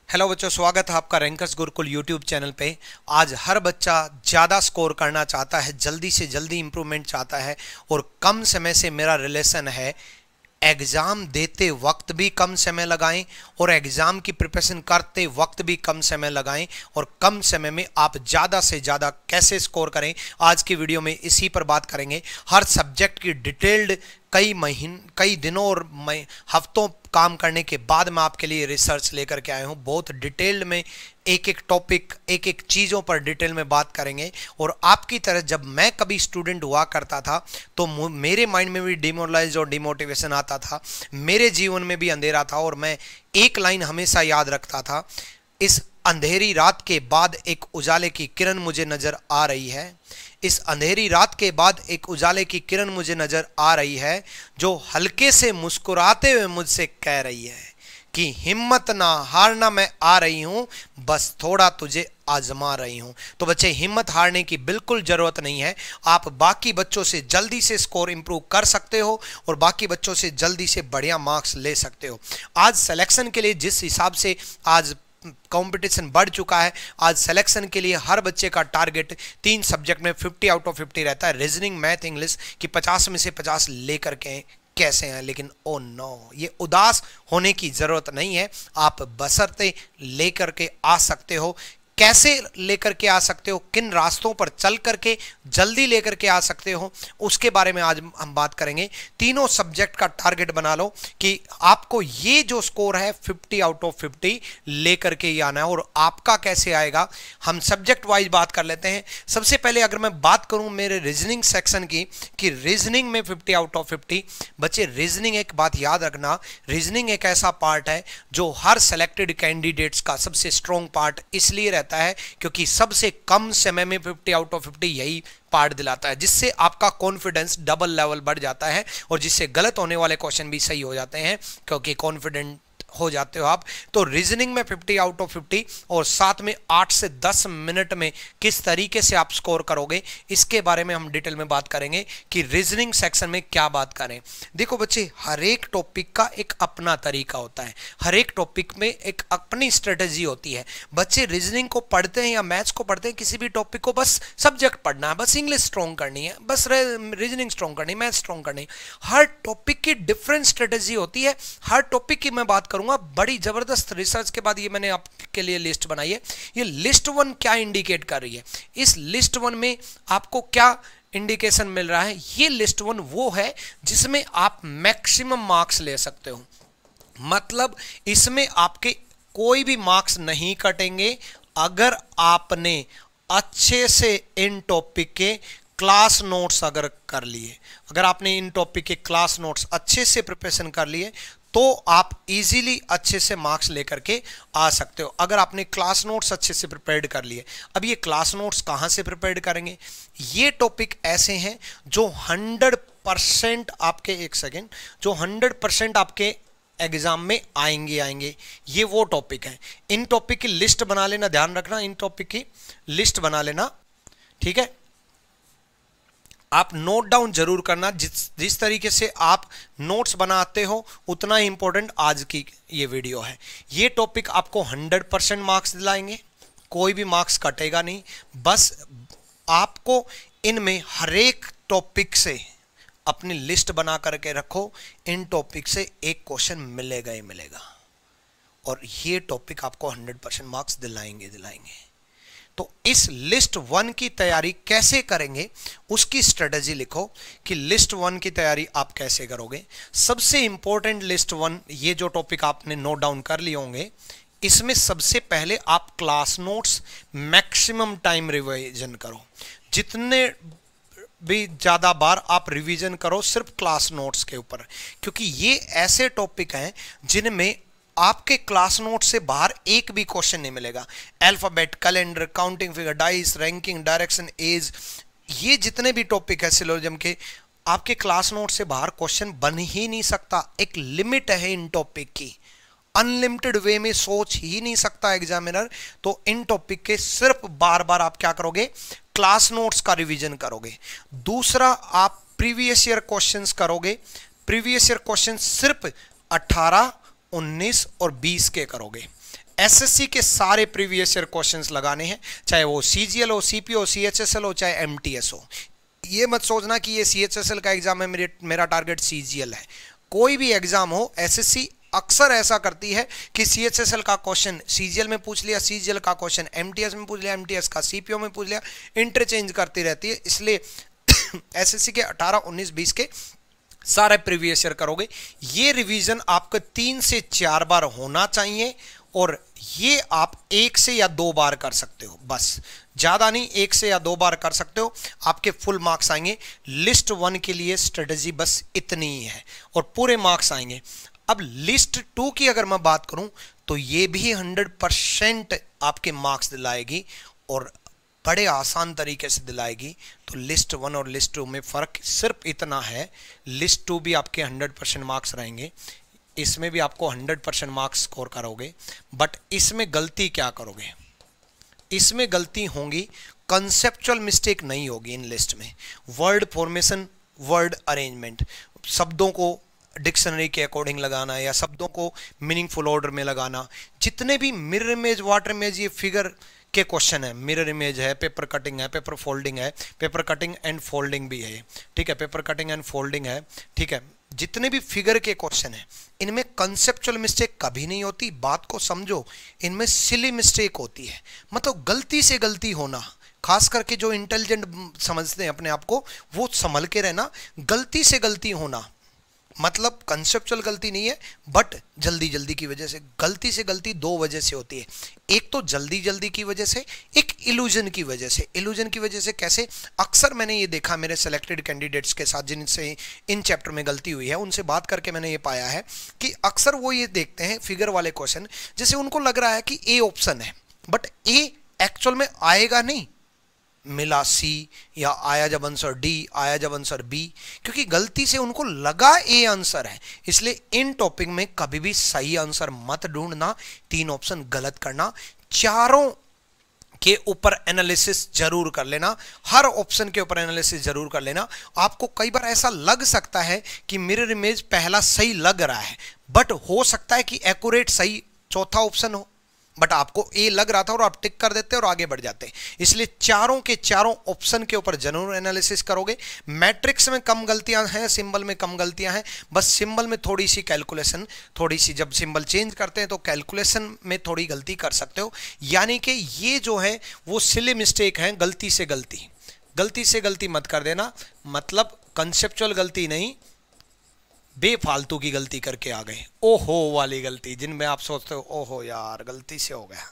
Hello बच्चों, स्वागत है आपका रैंकर्स गुरुकुल यूट्यूब चैनल पे। आज हर बच्चा ज़्यादा स्कोर करना चाहता है, जल्दी से जल्दी इंप्रूवमेंट चाहता है और कम समय से मेरा रिलेशन है एग्ज़ाम देते वक्त भी कम समय लगाएं और एग्ज़ाम की प्रिपरेशन करते वक्त भी कम समय लगाएं और कम समय में आप ज़्यादा से ज़्यादा कैसे स्कोर करें। आज की वीडियो में इसी पर बात करेंगे। हर सब्जेक्ट की डिटेल्ड कई दिनों और हफ्तों काम करने के बाद मैं आपके लिए रिसर्च लेकर के आया हूँ। बहुत डिटेल्ड में एक एक टॉपिक, एक एक चीज़ों पर डिटेल में बात करेंगे। और आपकी तरह जब मैं कभी स्टूडेंट हुआ करता था तो मेरे माइंड में भी डिमोरलाइज और डिमोटिवेशन आता था, मेरे जीवन में भी अंधेरा था और मैं एक लाइन हमेशा याद रखता था, इस अंधेरी रात के बाद एक उजाले की किरण मुझे नजर आ रही है। इस अंधेरी रात के बाद एक उजाले की किरण मुझे नजर आ रही है जो हल्के से मुस्कुराते हुए मुझसे कह रही है कि हिम्मत ना हारना, मैं आ रही हूं, बस थोड़ा तुझे आजमा रही हूं। तो बच्चे, हिम्मत हारने की बिल्कुल जरूरत नहीं है। आप बाकी बच्चों से जल्दी से स्कोर इंप्रूव कर सकते हो और बाकी बच्चों से जल्दी से बढ़िया मार्क्स ले सकते हो। आज सिलेक्शन के लिए जिस हिसाब से आज कंपटीशन बढ़ चुका है, आज सिलेक्शन के लिए हर बच्चे का टारगेट 3 सब्जेक्ट में 50 आउट ऑफ 50 रहता है, रीजनिंग, मैथ, इंग्लिश की 50 में से 50 लेकर के कैसे हैं। लेकिन ओ नो, ये उदास होने की जरूरत नहीं है। आप बशर्ते लेकर के आ सकते हो। कैसे लेकर के आ सकते हो, किन रास्तों पर चल करके जल्दी लेकर के आ सकते हो, उसके बारे में आज हम बात करेंगे। तीनों सब्जेक्ट का टारगेट बना लो कि आपको ये जो स्कोर है 50 आउट ऑफ 50 लेकर के ही आना है। और आपका कैसे आएगा, हम सब्जेक्ट वाइज बात कर लेते हैं। सबसे पहले अगर मैं बात करूं मेरे रीजनिंग सेक्शन की कि रीजनिंग में 50 आउट ऑफ 50, बच्चे रीजनिंग एक बात याद रखना, रीजनिंग एक ऐसा पार्ट है जो हर सेलेक्टेड कैंडिडेट्स का सबसे स्ट्रॉन्ग पार्ट इसलिए रहता है क्योंकि सबसे कम समय में 50 आउट ऑफ 50 यही पार्ट दिलाता है, जिससे आपका कॉन्फिडेंस डबल लेवल बढ़ जाता है और जिससे गलत होने वाले क्वेश्चन भी सही हो जाते हैं क्योंकि कॉन्फिडेंट हो जाते हो आप। तो रीजनिंग में 50 आउट ऑफ 50 और साथ में 8 से 10 मिनट में किस तरीके से आप स्कोर करोगे, इसके बारे में हम डिटेल में बात करेंगे कि रीजनिंग सेक्शन में क्या बात करें। देखो बच्चे, हर एक टॉपिक का एक अपना तरीका होता है, हर एक टॉपिक में एक अपनी स्ट्रेटेजी होती है। बच्चे रीजनिंग को पढ़ते हैं या मैथ्स को पढ़ते हैं, किसी भी टॉपिक को बस सब्जेक्ट पढ़ना है, बस इंग्लिश स्ट्रॉन्ग करनी है, बस रीजनिंग स्ट्रॉन्ग करनी है, मैथ्स स्ट्रॉन्ग करनी है। हर टॉपिक की डिफरेंट स्ट्रेटेजी होती है। हर टॉपिक की मैं बात करूंगा बड़ी जबरदस्त रिसर्च के बाद ये मैंने आपके लिए लिस्ट बनाई है। ये लिस्ट 1 क्या इंडिकेट कर रही है, इस लिस्ट 1 में आपको क्या इंडिकेशन मिल रहा है। ये लिस्ट 1 वो है जिसमें आप मैक्सिमम मार्क्स ले सकते हो, मतलब इसमें आपके कोई भी मार्क्स नहीं कटेंगे अगर आपने अच्छे से इन टॉपिक के क्लास नोट्स अगर कर लिए। अगर आपने इन टॉपिक के क्लास नोट्स अच्छे से प्रिपरेशन कर लिए तो आप इजीली अच्छे से मार्क्स लेकर के आ सकते हो, अगर आपने क्लास नोट्स अच्छे से प्रिपेयर्ड कर लिए। अब ये क्लास नोट्स कहाँ से प्रिपेयर्ड करेंगे, ये टॉपिक ऐसे हैं जो 100% आपके, एक सेकेंड, जो 100% आपके एग्जाम में आएंगे। ये वो टॉपिक हैं। इन टॉपिक की लिस्ट बना लेना, ध्यान रखना, इन टॉपिक की लिस्ट बना लेना, ठीक है। आप नोट डाउन जरूर करना, जिस तरीके से आप नोट्स बनाते हो उतना ही इंपॉर्टेंट आज की ये वीडियो है। ये टॉपिक आपको 100% मार्क्स दिलाएंगे, कोई भी मार्क्स कटेगा नहीं। बस आपको इनमें हर एक टॉपिक से अपनी लिस्ट बना करके रखो, इन टॉपिक से एक क्वेश्चन मिलेगा ही मिलेगा और ये टॉपिक आपको 100% मार्क्स दिलाएंगे। तो इस लिस्ट 1 की तैयारी कैसे करेंगे उसकी स्ट्रेटेजी लिखो कि लिस्ट 1 की तैयारी आप कैसे करोगे। सबसे इंपॉर्टेंट लिस्ट 1, ये जो टॉपिक आपने नोट डाउन कर लिए होंगे, इसमें सबसे पहले आप class notes maximum time revision करो। जितने भी ज़्यादा बार आप रिवीजन करो सिर्फ क्लास नोट्स के ऊपर, क्योंकि ये ऐसे टॉपिक हैं जिनमें आपके क्लास नोट से बाहर एक भी क्वेश्चन नहीं मिलेगा। Alphabet, calendar, counting figure, dice, ranking, direction, age, ये जितने भी टॉपिक है सिलोजिज्म के, आपके क्लास नोट से बाहर क्वेश्चन बन ही नहीं सकता। एक लिमिट है इन टॉपिक की, अनलिमिटेड वे में सोच ही नहीं सकता एग्जामिनर। तो इन टॉपिक के सिर्फ बार बार आप क्या करोगे, क्लास नोट्स का रिवीजन करोगे। दूसरा, आप प्रीवियस ईयर क्वेश्चंस करोगे। प्रीवियस ईयर क्वेश्चन सिर्फ 18, 19 और 20 के करोगे। एसएससी के सारे प्रीवियस ईयर क्वेश्चंस लगाने हैं, चाहे वो सीजीएल हो, सीपीओ, सीएचएसएल हो, चाहे एमटीएस हो। ये मत सोचना कि ये सीएचएसएल का एग्जाम है, मेरा टारगेट सीजीएल है। कोई भी एग्जाम हो, एसएससी अक्सर ऐसा करती है कि सीएचएसएल का क्वेश्चन सीजीएल में पूछ लिया, सीजीएल का क्वेश्चन एमटीएस में पूछ लिया, एमटीएस का सीपीओ में पूछ लिया, इंटरचेंज करती रहती है। इसलिए एसएससी के 18, 19, 20 के सारे प्रीवियस ईयर करोगे। ये रिवीजन आपका 3 से 4 बार होना चाहिए और ये आप 1 से या 2 बार कर सकते हो, बस ज्यादा नहीं, 1 से या 2 बार कर सकते हो, आपके फुल मार्क्स आएंगे। लिस्ट 1 के लिए स्ट्रेटजी बस इतनी ही है और पूरे मार्क्स आएंगे। अब लिस्ट 2 की अगर मैं बात करूं तो ये भी 100% आपके मार्क्स दिलाएगी और बड़े आसान तरीके से दिलाएगी। तो लिस्ट 1 और लिस्ट 2 में फर्क सिर्फ इतना है, लिस्ट 2 भी आपके 100% मार्क्स रहेंगे, इसमें भी आपको 100% मार्क्स स्कोर करोगे। बट इसमें गलती क्या करोगे, इसमें गलती होंगी, कंसेप्चुअल मिस्टेक नहीं होगी इन लिस्ट में। वर्ड फॉर्मेशन, वर्ड अरेंजमेंट, शब्दों को डिक्शनरी के अकॉर्डिंग लगाना या शब्दों को मीनिंगफुल ऑर्डर में लगाना, जितने भी मिरर इमेज, वाटर इमेज, ये फिगर के क्वेश्चन है, मिरर इमेज है, पेपर कटिंग है, पेपर फोल्डिंग है, पेपर कटिंग एंड फोल्डिंग भी है, ठीक है, पेपर कटिंग एंड फोल्डिंग है, ठीक है, जितने भी फिगर के क्वेश्चन है इनमें कंसेप्चुअल मिस्टेक कभी नहीं होती। बात को समझो, इनमें सिली मिस्टेक होती है, मतलब गलती से गलती होना। खास करके जो इंटेलिजेंट समझते हैं अपने आप को, वो संभल के रहना। गलती से गलती होना मतलब कंसेप्चुअल गलती नहीं है, बट जल्दी जल्दी की वजह से। गलती से गलती 2 वजह से होती है, एक तो जल्दी जल्दी की वजह से, एक इल्यूजन की वजह से। इल्यूजन की वजह से कैसे? अक्सर मैंने ये देखा मेरे सेलेक्टेड कैंडिडेट्स के साथ जिनसे इन चैप्टर में गलती हुई है, उनसे बात करके मैंने ये पाया है कि अक्सर वो ये देखते हैं फिगर वाले क्वेश्चन, जैसे उनको लग रहा है कि ए ऑप्शन है, बट ए एक्चुअल में आएगा नहीं, मिला सी, या आया जब आंसर डी, आया जब आंसर बी, क्योंकि गलती से उनको लगा ए आंसर है। इसलिए इन टॉपिक में कभी भी सही आंसर मत ढूंढना, 3 ऑप्शन गलत करना, चारों के ऊपर एनालिसिस जरूर कर लेना, हर ऑप्शन के ऊपर एनालिसिस जरूर कर लेना। आपको कई बार ऐसा लग सकता है कि मिरर इमेज पहला सही लग रहा है, बट हो सकता है कि एक्यूरेट सही चौथा ऑप्शन हो, बट आपको ए लग रहा था और आप टिक कर देते और आगे बढ़ जाते। इसलिए चारों के चारों ऑप्शन के ऊपर जरूर एनालिसिस करोगे। मैट्रिक्स में कम गलतियां हैं, सिंबल में कम गलतियां हैं, बस सिंबल में थोड़ी सी कैलकुलेशन, थोड़ी सी जब सिंबल चेंज करते हैं तो कैलकुलेशन में थोड़ी गलती कर सकते हो। यानी कि ये जो है वो सिली मिस्टेक है, गलती से गलती। गलती से गलती मत कर देना, मतलब कंसेप्चुअल गलती नहीं, बेफालतू की गलती करके आ गए, ओहो वाली गलती, जिनमें आप सोचते हो ओहो यार गलती से हो गया।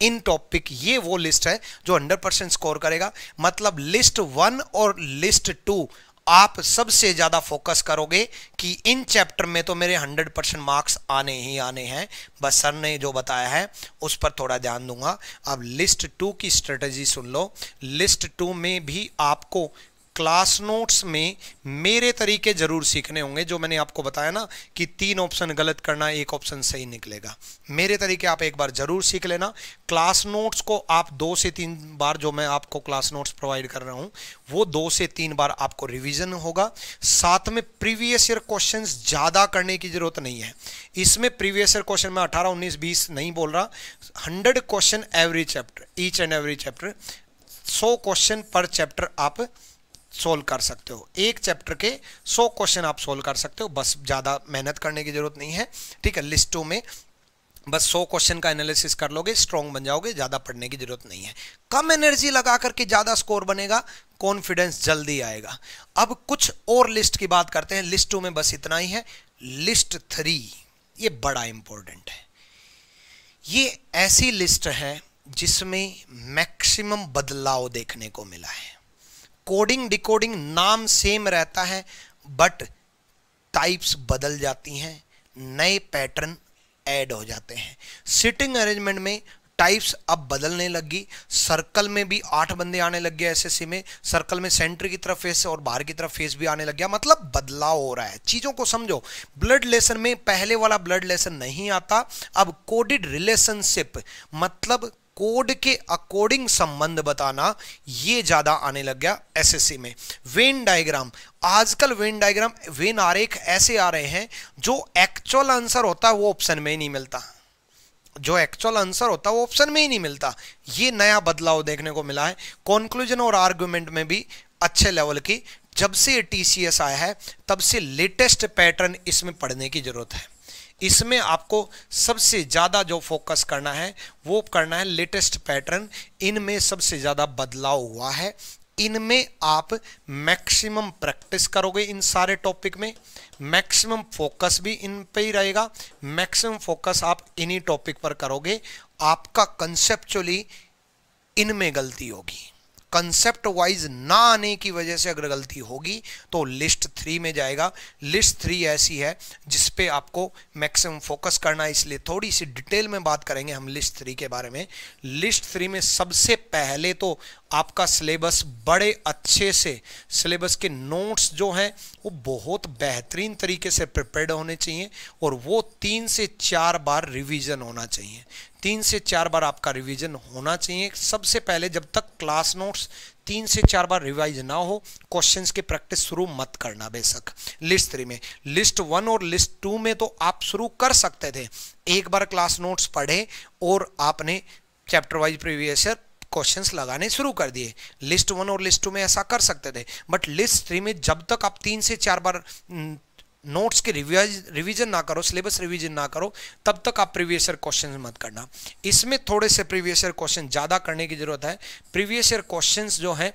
इन टॉपिक, ये वो लिस्ट है जो 100% स्कोर करेगा। मतलब लिस्ट 1 और लिस्ट 2 आप सबसे ज्यादा फोकस करोगे कि इन चैप्टर में तो मेरे 100% मार्क्स आने ही आने हैं, बस सर ने जो बताया है उस पर थोड़ा ध्यान दूंगा। अब लिस्ट 2 की स्ट्रेटजी सुन लो। लिस्ट 2 में भी आपको क्लास नोट्स में मेरे तरीके जरूर सीखने होंगे, जो मैंने आपको बताया ना कि 3 ऑप्शन गलत करना, 1 ऑप्शन सही निकलेगा। मेरे तरीके आप एक बार जरूर सीख लेना। क्लास नोट्स को आप 2 से 3 बार, जो मैं आपको क्लास नोट्स प्रोवाइड कर रहा हूं, वो 2 से 3 बार आपको रिवीजन होगा। साथ में प्रीवियस ईयर क्वेश्चंस ज्यादा करने की जरूरत नहीं है। इसमें प्रीवियस ईयर क्वेश्चन में 18, 19, 20 नहीं बोल रहा, 100 question every chapter, each and every chapter, 100 question पर चैप्टर आप सोल्व कर सकते हो। एक चैप्टर के 100 क्वेश्चन आप सोल्व कर सकते हो, बस ज़्यादा मेहनत करने की जरूरत नहीं है, ठीक है। लिस्ट 2 में बस 100 क्वेश्चन का एनालिसिस कर लोगे, स्ट्रॉन्ग बन जाओगे, ज़्यादा पढ़ने की जरूरत नहीं है। कम एनर्जी लगा करके ज़्यादा स्कोर बनेगा, कॉन्फिडेंस जल्दी आएगा। अब कुछ और लिस्ट की बात करते हैं। लिस्ट 2 में बस इतना ही है। लिस्ट 3 ये बड़ा इंपॉर्टेंट है। ये ऐसी लिस्ट है जिसमें मैक्सिमम बदलाव देखने को मिला है। कोडिंग डिकोडिंग नाम सेम रहता है, बट टाइप्स बदल जाती हैं, नए पैटर्न ऐड हो जाते हैं। सिटिंग अरेंजमेंट में टाइप्स अब बदलने लगी। सर्कल में भी 8 बंदे आने लग गए एसएससी में, सर्कल में सेंटर की तरफ फेस और बाहर की तरफ फेस भी आने लग गया, मतलब बदलाव हो रहा है। चीजों को समझो। ब्लड लेसन में पहले वाला ब्लड लेसन नहीं आता, अब कोडेड रिलेशनशिप, मतलब कोड के अकॉर्डिंग संबंध बताना, ये ज्यादा आने लग गया एसएससी में। वेन डायग्राम, आजकल वेन डायग्राम, वेन आरेख ऐसे आ रहे हैं जो एक्चुअल आंसर होता है वो ऑप्शन में ही नहीं मिलता। जो एक्चुअल आंसर होता है वो ऑप्शन में ही नहीं मिलता। ये नया बदलाव देखने को मिला है। कंक्लूजन और आर्गुमेंट में भी अच्छे लेवल की, जब से ये टीसीएस आया है तब से लेटेस्ट पैटर्न इसमें पढ़ने की जरूरत है। इसमें आपको सबसे ज्यादा जो फोकस करना है वो करना है लेटेस्ट पैटर्न। इनमें सबसे ज्यादा बदलाव हुआ है, इनमें आप मैक्सिमम प्रैक्टिस करोगे। इन सारे टॉपिक में मैक्सिमम फोकस भी इन पे ही रहेगा। मैक्सिमम फोकस आप इन्हीं टॉपिक पर करोगे। आपका कंसेप्चुअली इनमें गलती होगी, कंसेप्ट वाइज ना आने की वजह से अगर गलती होगी तो लिस्ट 3 में जाएगा। लिस्ट 3 ऐसी है जिस पे आपको मैक्सिमम फोकस करना है, इसलिए थोड़ी सी डिटेल में बात करेंगे हम लिस्ट 3 के बारे में। लिस्ट 3 में सबसे पहले तो आपका सिलेबस बड़े अच्छे से, सिलेबस के नोट्स जो हैं वो बहुत बेहतरीन तरीके से प्रिपेयर्ड होने चाहिए और वो 3 से 4 बार रिवीजन होना चाहिए। 3 से 4 बार आपका रिवीजन होना चाहिए। सबसे पहले जब तक क्लास नोट्स 3 से 4 बार रिवाइज ना हो, क्वेश्चंस की प्रैक्टिस शुरू मत करना बेशक। लिस्ट 3 में, लिस्ट 1 और लिस्ट 2 में तो आप शुरू कर सकते थे। एक बार क्लास नोट्स पढ़े और आपने chapter wise previous year questions लगाने शुरू कर दिए। लिस्ट 1 और लिस्ट 2 में ऐसा कर सकते थे, बट लिस्ट 3 में जब तक आप 3 से 4 बार नोट्स के रिवीजन ना करो, सिलेबस रिवीजन ना करो, तब तक आप प्रीवियस ईयर क्वेश्चंस मत करना। इसमें थोड़े से प्रीवियस ईयर क्वेश्चन ज्यादा करने की जरूरत है। प्रीवियस ईयर क्वेश्चंस जो हैं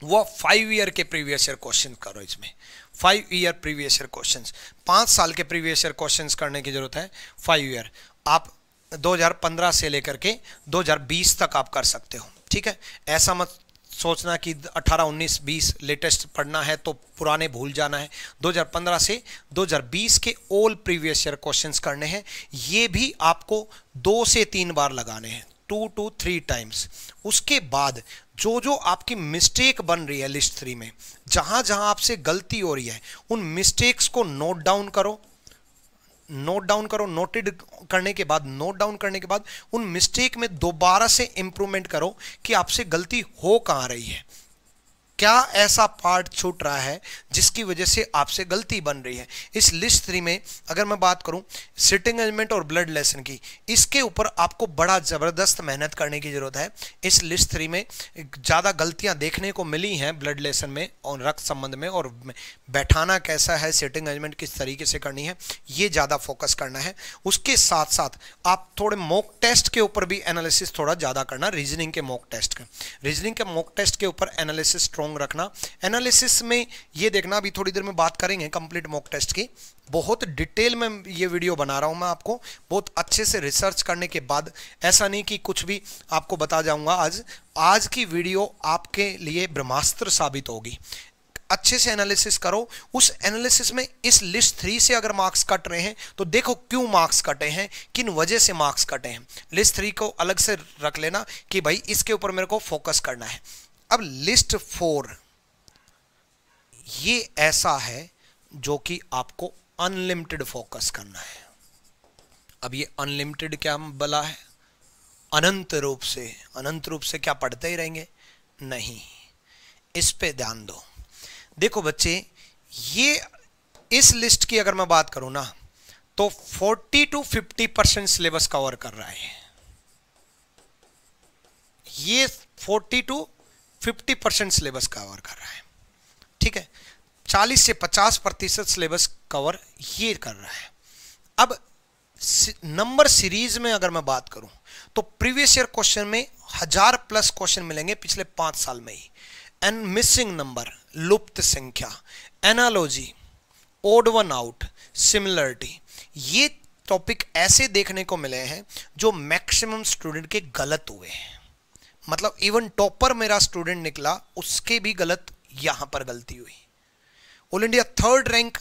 वो 5 ईयर के प्रीवियस ईयर क्वेश्चन करो। इसमें 5 ईयर प्रीवियस ईयर क्वेश्चंस, 5 साल के प्रीवियस ईयर क्वेश्चंस करने की जरूरत है। 5 ईयर आप 2015 से लेकर के 2020 तक आप कर सकते हो, ठीक है। ऐसा मत सोचना कि 18, 19, 20 लेटेस्ट पढ़ना है तो पुराने भूल जाना है। 2015 से 2020 के ऑल प्रीवियस ईयर क्वेश्चंस करने हैं। ये भी आपको 2 से 3 बार लगाने हैं, 2 to 3 टाइम्स। उसके बाद जो जो आपकी मिस्टेक बन रही है लिस्ट 3 में, जहां जहां आपसे गलती हो रही है, उन मिस्टेक्स को नोट डाउन करो। नोटेड करने के बाद, नोट डाउन करने के बाद उन मिस्टेक में दोबारा से इंप्रूवमेंट करो कि आपसे गलती हो कहां रही है, क्या ऐसा पार्ट छूट रहा है जिसकी वजह से आपसे गलती बन रही है। इस लिस्ट 3 में अगर मैं बात करूं सिटिंग अरेंजमेंट और ब्लड लेसन की, इसके ऊपर आपको बड़ा जबरदस्त मेहनत करने की जरूरत है। इस लिस्ट 3 में ज्यादा गलतियां देखने को मिली हैं ब्लड लेसन में और रक्त संबंध में, और बैठाना कैसा है, सिटिंग अरेंजमेंट किस तरीके से करनी है, ये ज्यादा फोकस करना है। उसके साथ साथ आप थोड़े मॉक टेस्ट के ऊपर भी एनालिसिस थोड़ा ज्यादा करना। रीजनिंग के मॉक टेस्ट का, रीजनिंग के मॉक टेस्ट के ऊपर एनालिसिस स्ट्रॉन्ग रखना। एनालिसिस में ये देखना, अभी थोड़ी देर में बात करेंगे कंप्लीट मॉक टेस्ट की, बहुत डिटेल में ये वीडियो बना रहा हूं मैं आपको, बहुत अच्छे से रिसर्च करने के बाद। ऐसा नहीं कि कुछ भी आपको बता जाऊंगा। आज की वीडियो आपके लिए ब्रह्मास्त्र साबित होगी। अच्छे से एनालिसिस करो। उस एनालिसिस में इस लिस्ट 3 से अगर मार्क्स कट रहे हैं तो देखो क्यों मार्क्स कटे हैं, किन वजह से मार्क्स कटे हैं। लिस्ट 3 को अलग से रख लेना कि भाई इसके ऊपर मेरे को फोकस करना है। अब लिस्ट 4 ये ऐसा है जो कि आपको अनलिमिटेड फोकस करना है। अब ये अनलिमिटेड क्या बोला है, अनंत रूप से क्या पढ़ते ही रहेंगे? नहीं, इस पे ध्यान दो। देखो बच्चे, ये इस लिस्ट की अगर मैं बात करूं ना तो 40 to 50% सिलेबस कवर कर रहा है। ये 40 to 50% सिलेबस कवर कर रहा है, ठीक है। 40 से 50% सिलेबस कवर ये कर रहा है। अब नंबर सीरीज में अगर मैं बात करूं तो प्रीवियस ईयर क्वेश्चन में 1000+ क्वेश्चन मिलेंगे पिछले 5 साल में ही। एंड मिसिंग नंबर, लुप्त संख्या, analogy, odd one out, similarity, ये टॉपिक ऐसे देखने को मिले हैं जो मैक्सिमम स्टूडेंट के गलत हुए हैं। मतलब इवन टॉपर मेरा स्टूडेंट निकला, उसके भी गलत, यहां पर गलती हुई। ऑल इंडिया 3rd रैंक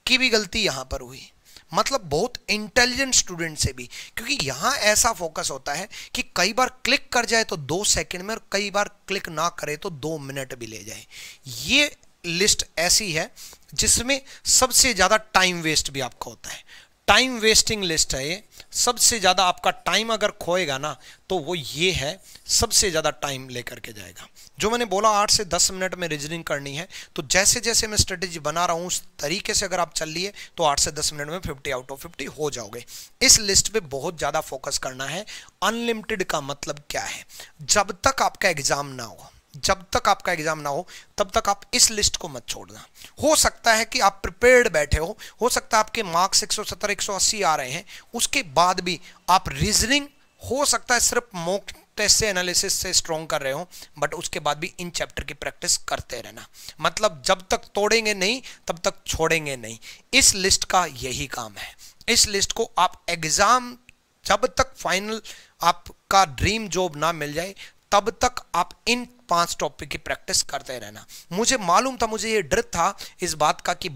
की भी गलती यहां पर हुई। मतलब बहुत इंटेलिजेंट स्टूडेंट से भी, क्योंकि यहां ऐसा फोकस होता है कि कई बार क्लिक कर जाए तो 2 सेकंड में, और कई बार क्लिक ना करे तो 2 मिनट भी ले जाए। ये लिस्ट ऐसी है जिसमें सबसे ज्यादा टाइम वेस्ट भी आपका होता है। टाइम वेस्टिंग लिस्ट है ये। सबसे ज़्यादा आपका टाइम अगर खोएगा ना तो वो ये है, सबसे ज़्यादा टाइम लेकर के जाएगा। जो मैंने बोला 8 से 10 मिनट में रीजनिंग करनी है, तो जैसे जैसे मैं स्ट्रेटेजी बना रहा हूँ उस तरीके से अगर आप चल लिए तो 8 से 10 मिनट में 50 आउट ऑफ 50 हो जाओगे। इस लिस्ट पे बहुत ज़्यादा फोकस करना है। अनलिमिटेड का मतलब क्या है? जब तक आपका एग्जाम ना हो, जब तक आपका एग्जाम ना हो तब तक आप इस लिस्ट को मत छोड़ना। हो सकता है कि आप प्रिपेयर्ड बैठे हो सकता है आपके मार्क्स 170 180 आ रहे हैं, उसके बाद भी आप रीजनिंग हो सकता है सिर्फ मॉक टेस्ट से एनालिसिस से स्ट्रॉन्ग कर रहे हो, बट उसके बाद भी इन चैप्टर की प्रैक्टिस करते रहना। मतलब जब तक तोड़ेंगे नहीं तब तक छोड़ेंगे नहीं। इस लिस्ट का यही काम है। इस लिस्ट को आप एग्जाम जब तक फाइनल आपका ड्रीम जॉब ना मिल जाए तब तक आप इन 5 टॉपिक की प्रैक्टिस करते रहना। मुझे मालूम था, मुझे ये डर था इस बात का कि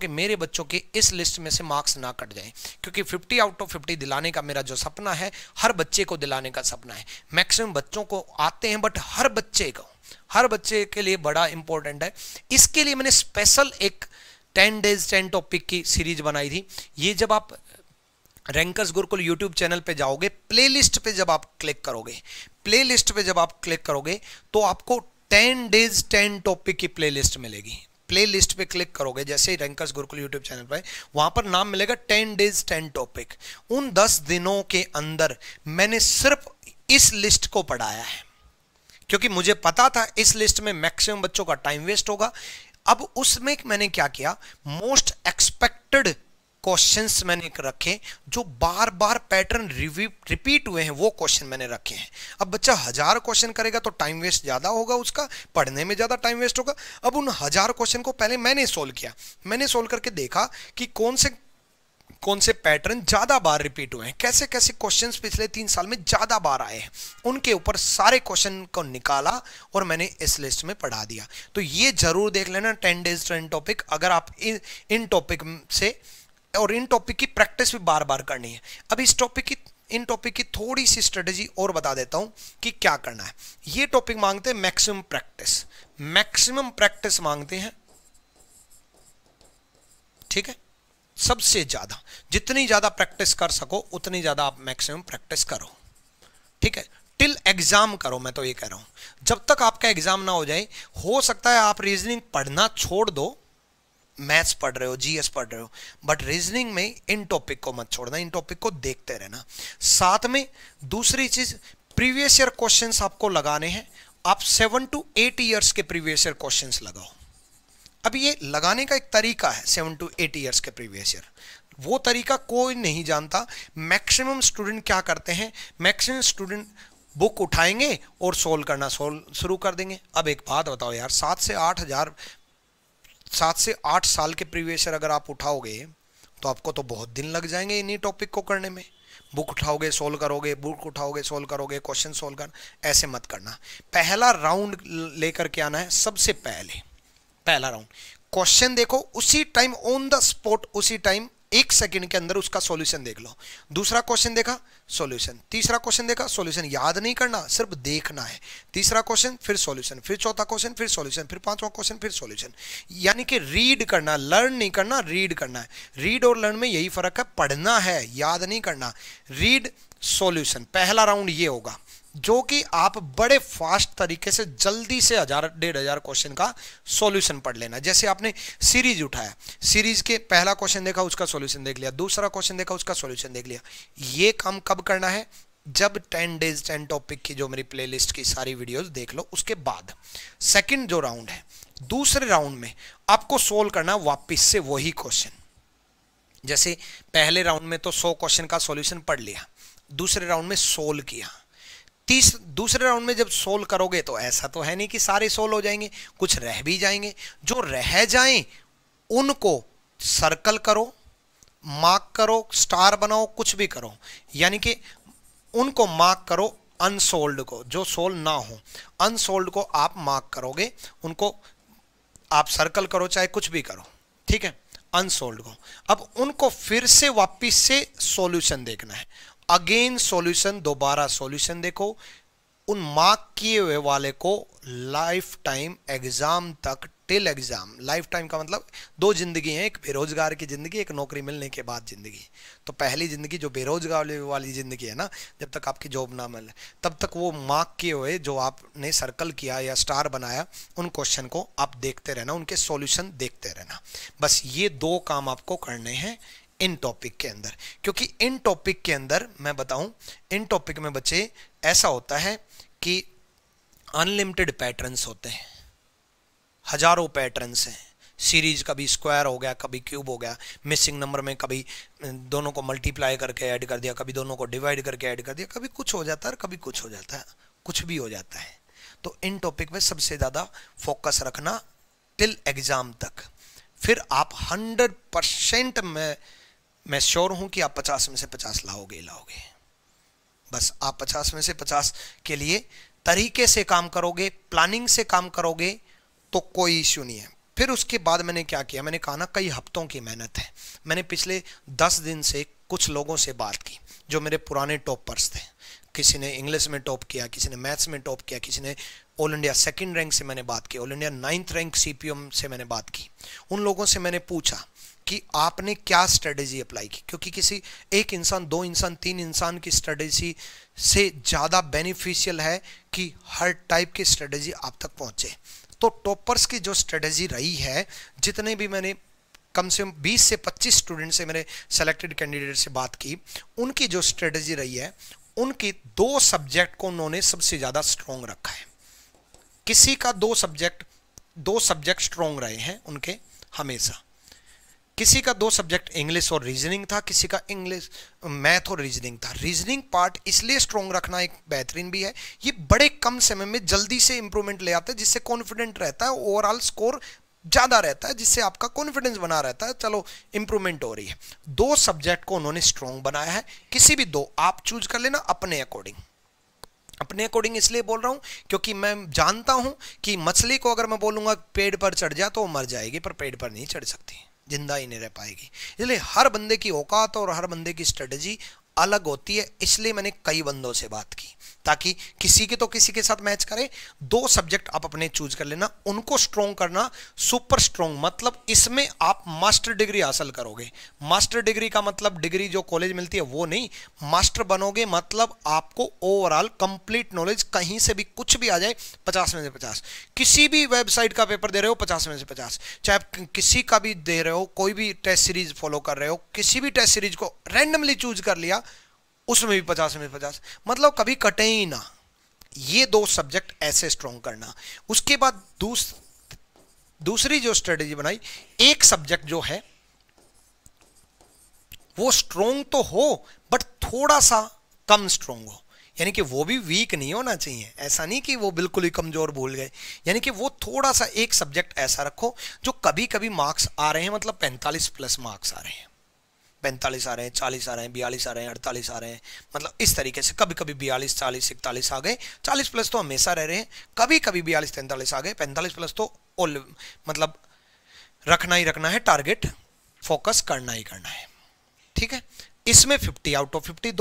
मेरे बच्चों के इस लिस्ट में से मार्क्स ना कट जाएं, क्योंकि 50 आउट ऑफ 50 दिलाने का मेरा जो सपना है, हर बच्चे को दिलाने का सपना है। मैक्सिमम बच्चों को आते हैं, बट हर बच्चे के लिए बड़ा इंपॉर्टेंट है। इसके लिए मैंने स्पेशल एक 10 डेज 10 टॉपिक की सीरीज बनाई थी। ये जब आप रैंकर्स गुरुकुल यूट्यूब चैनल पे जाओगे, प्लेलिस्ट पे जब आप क्लिक करोगे तो आपको 10 डेज 10 टॉपिक की प्लेलिस्ट मिलेगी। प्लेलिस्ट पे क्लिक करोगे जैसे ही रैंकर्स गुरुकुल यूट्यूब चैनल पे, वहां पर नाम मिलेगा 10 डेज 10 टॉपिक। उन 10 दिनों के अंदर मैंने सिर्फ इस लिस्ट को पढ़ाया है, क्योंकि मुझे पता था इस लिस्ट में मैक्सिमम बच्चों का टाइम वेस्ट होगा। अब उसमें मैंने क्या किया, मोस्ट एक्सपेक्टेड क्वेश्चंस मैंने रखे, जो बार बार पैटर्न रिपीट हुए हैं वो क्वेश्चन मैंने रखे हैं। अब बच्चा 1000 क्वेश्चन करेगा तो टाइम वेस्ट ज्यादा होगा, उसका पढ़ने में ज्यादा टाइम वेस्ट होगा। अब उन 1000 क्वेश्चन को पहले मैंने सोल्व किया। मैंने सोल्व करके देखा कि कौन से पैटर्न ज्यादा बार रिपीट हुए हैं, कैसे कैसे क्वेश्चंस पिछले 3 साल में ज्यादा बार आए हैं। उनके ऊपर सारे क्वेश्चन को निकाला और मैंने इस लिस्ट में पढ़ा दिया। तो ये जरूर देख लेना 10 डेज 10 टॉपिक, अगर आप इन टॉपिक से, और इन टॉपिक की प्रैक्टिस भी बार बार करनी है। अब इन टॉपिक की थोड़ी सी स्ट्रेटेजी और बता देता हूं कि क्या करना है। ये टॉपिक मांगते हैं मैक्सिमम प्रैक्टिस मांगते हैं, ठीक है। सबसे ज्यादा, जितनी ज्यादा प्रैक्टिस कर सको उतनी ज्यादा आप मैक्सिमम प्रैक्टिस करो, ठीक है। टिल एग्जाम करो, मैं तो ये कह रहा हूं। जब तक आपका एग्जाम ना हो जाए, हो सकता है आप रीजनिंग पढ़ना छोड़ दो, मैथ्स पढ़ रहे हो, जीएस पढ़ रहे हो, बट रीजनिंग में इन टॉपिक को मत छोड़ना, इन टॉपिक को देखते रहना। साथ में दूसरी चीज, प्रीवियस ईयर क्वेश्चंस आपको लगाने हैं। आप 7 to 8 ईयर्स के प्रीवियस ईयर क्वेश्चंस लगाओ। अब ये लगाने का एक तरीका है, 7 to 8 ईयर्स के प्रीवियस ईयर, वो तरीका कोई नहीं जानता। मैक्सिमम स्टूडेंट क्या करते हैं, मैक्सिमम स्टूडेंट बुक उठाएंगे और सोल्व करना शुरू कर देंगे। अब एक बात बताओ यार, 7 से 8 साल के प्रीवियस ईयर अगर आप उठाओगे तो आपको तो बहुत दिन लग जाएंगे इन्हीं टॉपिक को करने में। बुक उठाओगे सोल्व करोगे, बुक उठाओगे सोल्व करोगे, क्वेश्चन सोल्व कर, ऐसे मत करना। पहला राउंड लेकर के आना है। सबसे पहला राउंड क्वेश्चन देखो, उसी टाइम ऑन द स्पॉट, उसी टाइम 1 सेकंड के अंदर उसका सॉल्यूशन देख लो। दूसरा क्वेश्चन देखा, सॉल्यूशन। तीसरा क्वेश्चन देखा, सॉल्यूशन। याद नहीं करना, सिर्फ देखना है। तीसरा क्वेश्चन, फिर सॉल्यूशन, फिर चौथा क्वेश्चन, फिर सॉल्यूशन, फिर पांचवा क्वेश्चन, फिर सॉल्यूशन। यानी कि रीड करना, लर्न नहीं करना, रीड करना है। रीड और लर्न में यही फर्क है, पढ़ना है, याद नहीं करना। रीड, सॉल्यूशन, पहला राउंड ये होगा, जो कि आप बड़े फास्ट तरीके से जल्दी से 1000-1500 क्वेश्चन का सॉल्यूशन पढ़ लेना। जैसे आपने सीरीज उठाया, सीरीज के पहला क्वेश्चन देखा, उसका सॉल्यूशन देख लिया, दूसरा क्वेश्चन देखा, उसका सॉल्यूशन देख लिया। ये काम कब करना है, जब 10 डेज 10 टॉपिक की जो मेरी प्लेलिस्ट की सारी वीडियोस देख लो उसके बाद। सेकंड जो राउंड है, दूसरे राउंड में आपको सोल्व करना वापिस से वही क्वेश्चन। जैसे पहले राउंड में तो 100 क्वेश्चन का सॉल्यूशन पढ़ लिया, दूसरे राउंड में सोल्व किया। दूसरे राउंड में जब सोल्व करोगे तो ऐसा तो है नहीं कि सारे सोल्व हो जाएंगे, कुछ रह भी जाएंगे। जो रह जाएं उनको सर्कल करो, मार्क करो, स्टार बनाओ, कुछ भी करो, यानी कि उनको मार्क करो। अनसोल्ड को, जो सोल्व ना हो, अनसोल्ड को आप मार्क करोगे, उनको आप सर्कल करो, चाहे कुछ भी करो, ठीक है, अनसोल्ड को। अब उनको फिर से वापिस से सॉल्यूशन देखना है, अगेन सॉल्यूशन, दोबारा सॉल्यूशन देखो। उन मार्क किए हुए वाले को लाइफ टाइम एग्जाम तक टिल एग्जाम। लाइफ टाइम का मतलब दो जिंदगी है, एक बेरोजगार की जिंदगी, एक नौकरी मिलने के बाद जिंदगी। तो पहली जिंदगी जो बेरोजगार वाली जिंदगी है ना, जब तक आपकी जॉब ना मिले तब तक वो मार्क किए हुए जो आपने सर्कल किया या स्टार बनाया उन क्वेश्चन को आप देखते रहना, उनके सॉल्यूशन देखते रहना। बस ये दो काम आपको करने हैं इन टॉपिक के अंदर। क्योंकि इन टॉपिक के अंदर मैं बताऊं, इन टॉपिक में बच्चे ऐसा होता है कि अनलिमिटेड पैटर्न्स होते हैं, हजारों पैटर्न्स हैं। सीरीज कभी स्क्वायर हो गया, कभी क्यूब हो गया, मिसिंग नंबर में कभी दोनों को मल्टीप्लाई करके ऐड कर दिया, कभी दोनों को डिवाइड करके ऐड कर दिया, कभी कुछ हो जाता है, कभी कुछ हो जाता है, कुछ भी हो जाता है। तो इन टॉपिक में सबसे ज़्यादा फोकस रखना टिल एग्जाम तक। फिर आप 100% मैं श्योर हूं कि आप 50 में से 50 लाओगे। बस आप 50 में से 50 के लिए तरीके से काम करोगे, प्लानिंग से काम करोगे तो कोई इश्यू नहीं है। फिर उसके बाद मैंने क्या किया, मैंने कहा ना कई हफ्तों की मेहनत है। मैंने पिछले 10 दिन से कुछ लोगों से बात की जो मेरे पुराने टॉपर्स थे। किसी ने इंग्लिश में टॉप किया, किसी ने मैथ्स में टॉप किया, किसी ने ऑल इंडिया 2nd रैंक से मैंने बात की, all India 9th rank CPM से मैंने बात की। उन लोगों से मैंने पूछा कि आपने क्या स्ट्रेटेजी अप्लाई की, क्योंकि किसी एक इंसान, 2 इंसान, 3 इंसान की स्ट्रेटेजी से ज़्यादा बेनिफिशियल है कि हर टाइप की स्ट्रेटेजी आप तक पहुंचे। तो टॉपर्स की जो स्ट्रेटेजी रही है, जितने भी मैंने कम से कम 20 से 25 स्टूडेंट से, मेरे सेलेक्टेड कैंडिडेट से बात की, उनकी जो स्ट्रेटेजी रही है, उनके 2 सब्जेक्ट को उन्होंने सबसे ज़्यादा स्ट्रॉन्ग रखा है। किसी का 2 सब्जेक्ट स्ट्रॉन्ग रहे हैं उनके हमेशा। किसी का 2 सब्जेक्ट इंग्लिश और रीजनिंग था, किसी का इंग्लिश, मैथ और रीजनिंग था। रीजनिंग पार्ट इसलिए स्ट्रॉन्ग रखना एक बेहतरीन भी है, ये बड़े कम समय में जल्दी से इंप्रूवमेंट ले आते हैं, जिससे कॉन्फिडेंट रहता है, ओवरऑल स्कोर ज़्यादा रहता है, जिससे आपका कॉन्फिडेंस बना रहता है, चलो इंप्रूवमेंट हो रही है। 2 सब्जेक्ट को उन्होंने स्ट्रॉन्ग बनाया है। किसी भी 2 आप चूज कर लेना अपने अकॉर्डिंग। अपने अकॉर्डिंग इसलिए बोल रहा हूं क्योंकि मैं जानता हूं कि मछली को अगर मैं बोलूंगा पेड़ पर चढ़ जा तो वो मर जाएगी, पर पेड़ पर नहीं चढ़ सकती, जिंदा ही नहीं रह पाएगी। इसलिए हर बंदे की औकात और हर बंदे की स्ट्रेटेजी अलग होती है। इसलिए मैंने कई बंदों से बात की ताकि किसी की तो किसी के साथ मैच करे। 2 सब्जेक्ट आप अपने चूज कर लेना, उनको स्ट्रॉन्ग करना, सुपर स्ट्रॉन्ग। मतलब इसमें आप मास्टर डिग्री हासिल करोगे। मास्टर डिग्री का मतलब डिग्री जो कॉलेज मिलती है वो नहीं, मास्टर बनोगे मतलब आपको ओवरऑल कंप्लीट नॉलेज, कहीं से भी कुछ भी आ जाए 50 में से 50। किसी भी वेबसाइट का पेपर दे रहे हो 50 में से 50, चाहे किसी का भी दे रहे हो, कोई भी टेस्ट सीरीज फॉलो कर रहे हो, किसी भी टेस्ट सीरीज को रैंडमली चूज कर लिया, उसमें भी 50 में 50, मतलब कभी कटे ही ना। ये 2 सब्जेक्ट ऐसे स्ट्रॉन्ग करना। उसके बाद दूसरी जो स्ट्रेटेजी बनाई, एक सब्जेक्ट जो है वो स्ट्रॉन्ग तो हो बट थोड़ा सा कम स्ट्रॉन्ग हो, यानी कि वो भी वीक नहीं होना चाहिए। ऐसा नहीं कि वो बिल्कुल ही कमजोर भूल गए, यानी कि वो थोड़ा सा एक सब्जेक्ट ऐसा रखो जो कभी कभी मार्क्स आ रहे हैं, मतलब 45 प्लस मार्क्स आ रहे हैं, 45 आ रहे हैं, 40 आ रहे हैं, 42 आ रहे हैं, 48 आ रहे हैं, मतलब इस तरीके से कभी कभी 42, 40, 41 आ गए। 40 प्लस तो हमेशा रह रहे हैं, कभी कभी 42, 43 आ गए। 45 प्लस तो मतलब रखना ही रखना है, टारगेट फोकस करना ही करना है, ठीक है। इसमें 50 आउट ऑफ 50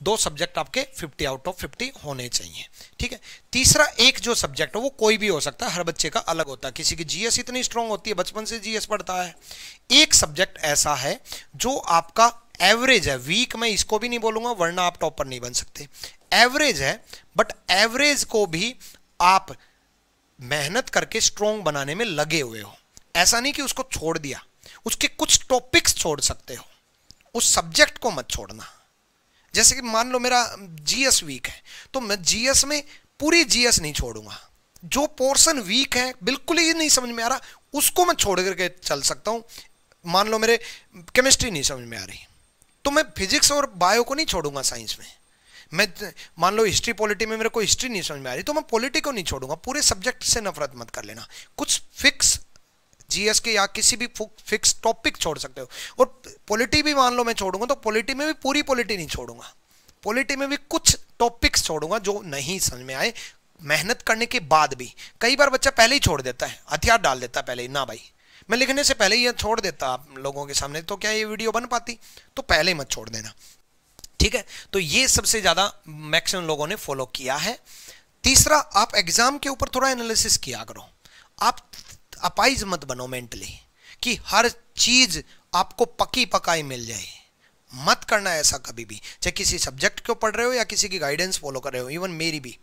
दो सब्जेक्ट आपके 50 आउट ऑफ 50 होने चाहिए, ठीक है। तीसरा एक जो सब्जेक्ट है वो कोई भी हो सकता है, हर बच्चे का अलग होता है। किसी की जीएस इतनी स्ट्रांग होती है, बचपन से जीएस पढ़ता है। एक सब्जेक्ट ऐसा है जो आपका एवरेज है, वीक मैं इसको भी नहीं बोलूंगा वरना आप टॉपर नहीं बन सकते। एवरेज है, बट एवरेज को भी आप मेहनत करके स्ट्रांग बनाने में लगे हुए हो। ऐसा नहीं कि उसको छोड़ दिया, उसके कुछ टॉपिक्स छोड़ सकते हो, उस सब्जेक्ट को मत छोड़ना। जैसे कि मान लो मेरा जीएस वीक है तो मैं जीएस में पूरी जीएस नहीं छोड़ूंगा, जो पोर्शन वीक है बिल्कुल ही नहीं समझ में आ रहा उसको मैं छोड़ करके चल सकता हूं। मान लो मेरे केमिस्ट्री नहीं समझ में आ रही तो मैं फिजिक्स और बायो को नहीं छोड़ूंगा साइंस में। मैं मान लो हिस्ट्री पॉलिटी में मेरे को हिस्ट्री नहीं समझ में आ रही तो मैं पॉलिटी को नहीं छोड़ूंगा। पूरे सब्जेक्ट से नफरत मत कर लेना, कुछ फिक्स जीएस के या किसी भी फिक्स टॉपिक छोड़ सकते हो। और पॉलिटी भी मान लो मैं छोड़ूंगा तो पॉलिटी में भी पूरी पॉलिटी नहीं छोड़ूंगा, पॉलिटी में भी कुछ टॉपिक्स छोड़ूंगा जो नहीं समझ में आए मेहनत करने के बाद भी। कई बार बच्चा पहले ही छोड़ देता है, हथियार डाल देता है पहले ही, ना भाई मैं लिखने से पहले ही ये छोड़ देता आप लोगों के सामने तो क्या ये वीडियो बन पाती, तो पहले ही मत छोड़ देना, ठीक है। तो ये सबसे ज्यादा मैक्सिमम लोगों ने फॉलो किया है। तीसरा, आप एग्जाम के ऊपर थोड़ा एनालिसिस किया करो। आप अपाइज मत बनो मेंटली कि हर चीज आपको पकी पकाई मिल जाए। मत करना ऐसा कभी भी, चाहे किसी सब्जेक्ट को पढ़ रहे हो या किसी की गाइडेंस फॉलो कर रहे हो, इवन मेरी भी।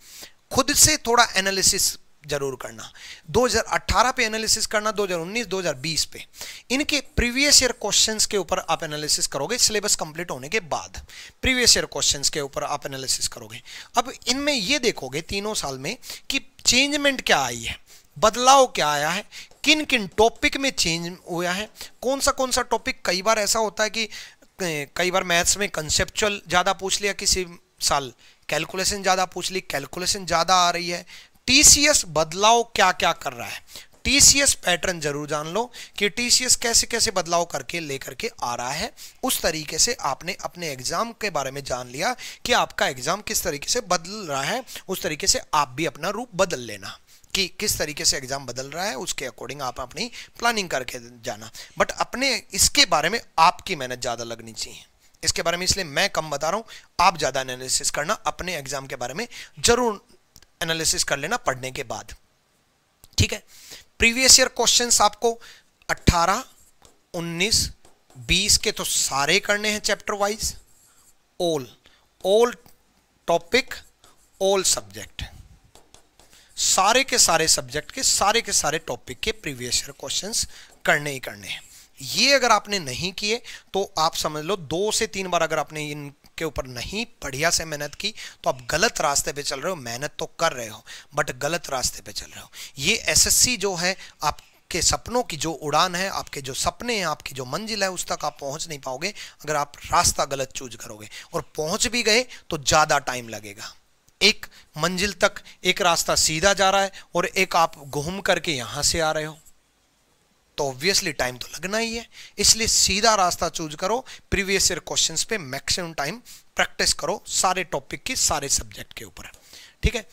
खुद से थोड़ा एनालिसिस जरूर करना, 2018 पे एनालिसिस करना, 2019 2020 पे इनके प्रीवियस ईयर क्वेश्चंस के ऊपर आप एनालिसिस करोगे। सिलेबस कंप्लीट होने के बाद प्रीवियस ईयर क्वेश्चंस के ऊपर आप एनालिसिस करोगे। अब इनमें ये देखोगे तीनों साल में कि चेंजमेंट क्या आई है, बदलाव क्या आया है, किन किन टॉपिक में चेंज हुआ है, कौन सा टॉपिक। कई बार ऐसा होता है कि कई बार मैथ्स में कंसेप्चुअल ज्यादा पूछ लिया, किसी साल कैलकुलेशन ज्यादा पूछ ली, कैलकुलेशन ज्यादा आ रही है। टीसीएस बदलाव क्या क्या कर रहा है, टीसीएस पैटर्न जरूर जान लो कि टीसीएस कैसे कैसे बदलाव करके लेकर के आ रहा है। उस तरीके से आपने अपने एग्जाम के बारे में जान लिया कि आपका एग्जाम किस तरीके से बदल रहा है, उस तरीके से आप भी अपना रूप बदल लेना कि किस तरीके से एग्जाम बदल रहा है, उसके अकॉर्डिंग आप अपनी प्लानिंग करके जाना। बट अपने इसके बारे में आपकी मेहनत ज्यादा लगनी चाहिए। इसके बारे में इसलिए मैं कम बता रहा हूं, आप ज्यादा एनालिसिस करना, अपने एग्जाम के बारे में जरूर एनालिसिस कर लेना पढ़ने के बाद, ठीक है। प्रीवियस ईयर क्वेश्चंस आपको 18, 19, 20 के तो सारे करने हैं chapter wise, all topic, all subject, सारे के सारे सब्जेक्ट के सारे टॉपिक के प्रीवियस ईयर क्वेश्चंस करने ही करने हैं। ये अगर आपने नहीं किए तो आप समझ लो 2 से 3 बार अगर आपने इनके ऊपर नहीं बढ़िया से मेहनत की तो आप गलत रास्ते पे चल रहे हो। मेहनत तो कर रहे हो बट गलत रास्ते पे चल रहे हो। ये एसएससी जो है आपके सपनों की जो उड़ान है, आपके जो सपने हैं, आपकी जो मंजिल है, उस तक आप पहुंच नहीं पाओगे अगर आप रास्ता गलत चूज करोगे। और पहुंच भी गए तो ज्यादा टाइम लगेगा। एक मंजिल तक एक रास्ता सीधा जा रहा है और एक आप घूम करके यहां से आ रहे हो, तो ऑब्वियसली टाइम तो लगना ही है। इसलिए सीधा रास्ता चूज करो, प्रीवियस ईयर क्वेश्चंस पे मैक्सिमम टाइम प्रैक्टिस करो, सारे टॉपिक की सारे सब्जेक्ट के ऊपर, ठीक है।